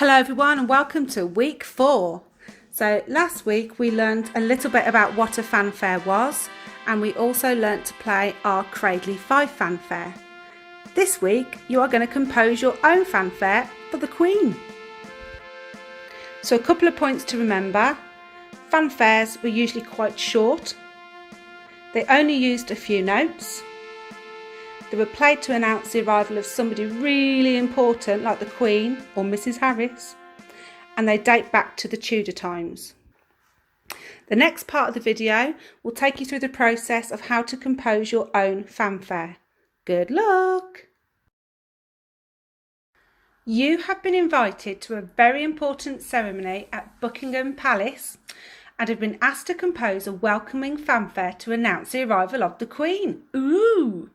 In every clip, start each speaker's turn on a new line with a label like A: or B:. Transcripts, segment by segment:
A: Hello everyone and welcome to week 4. So last week we learned a little bit about what a fanfare was, and we also learnt to play our Cradley 5 fanfare. This week you are going to compose your own fanfare for the Queen. So a couple of points to remember. Fanfares were usually quite short. They only used a few notes. They were played to announce the arrival of somebody really important like the Queen or Mrs. Harris, and they date back to the Tudor times. The next part of the video will take you through the process of how to compose your own fanfare. Good luck! You have been invited to a very important ceremony at Buckingham Palace and have been asked to compose a welcoming fanfare to announce the arrival of the Queen. Ooh!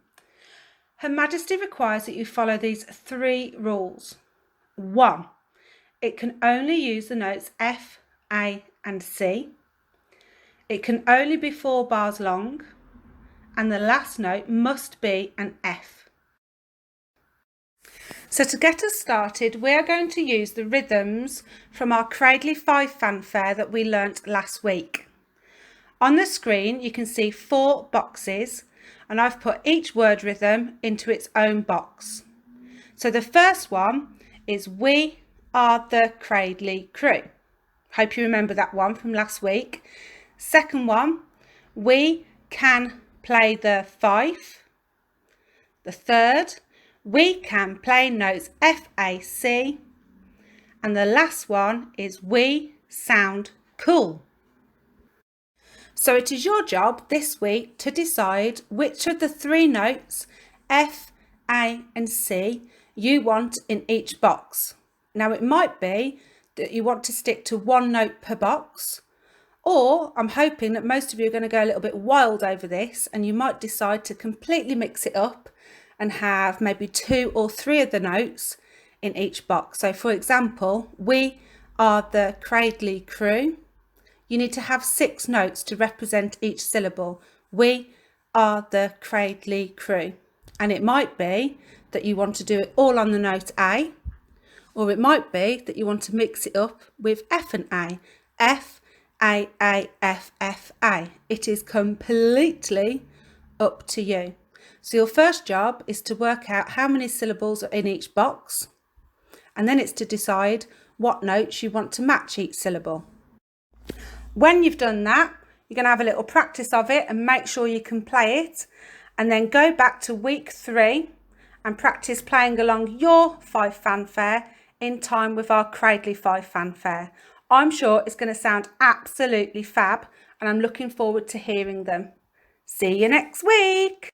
A: Her Majesty requires that you follow these 3 rules. 1. It can only use the notes F, A and C. It can only be 4 bars long, and the last note must be an F. So to get us started, we are going to use the rhythms from our Cradley 5 fanfare that we learnt last week. On the screen you can see 4 boxes, and I've put each word rhythm into its own box. So the first one is "We are the Cradley crew." Hope you remember that one from last week. Second one, "We can play the fife." The third, "We can play notes F, A, C." And the last one is "We sound cool." So it is your job this week to decide which of the 3 notes F, A and C you want in each box. Now it might be that you want to stick to 1 note per box, or I'm hoping that most of you are going to go a little bit wild over this and you might decide to completely mix it up and have maybe 2 or 3 of the notes in each box. So for example, "We are the Cradley crew." You need to have 6 notes to represent each syllable. We are the Cradley crew. And it might be that you want to do it all on the note A, or it might be that you want to mix it up with F and A. F, A, F, F, A. It is completely up to you. So your first job is to work out how many syllables are in each box, and then it's to decide what notes you want to match each syllable. When you've done that, you're going to have a little practice of it and make sure you can play it, and then go back to week 3 and practice playing along your 5 fanfare in time with our Cradley 5 fanfare. I'm sure it's going to sound absolutely fab, and I'm looking forward to hearing them. See you next week.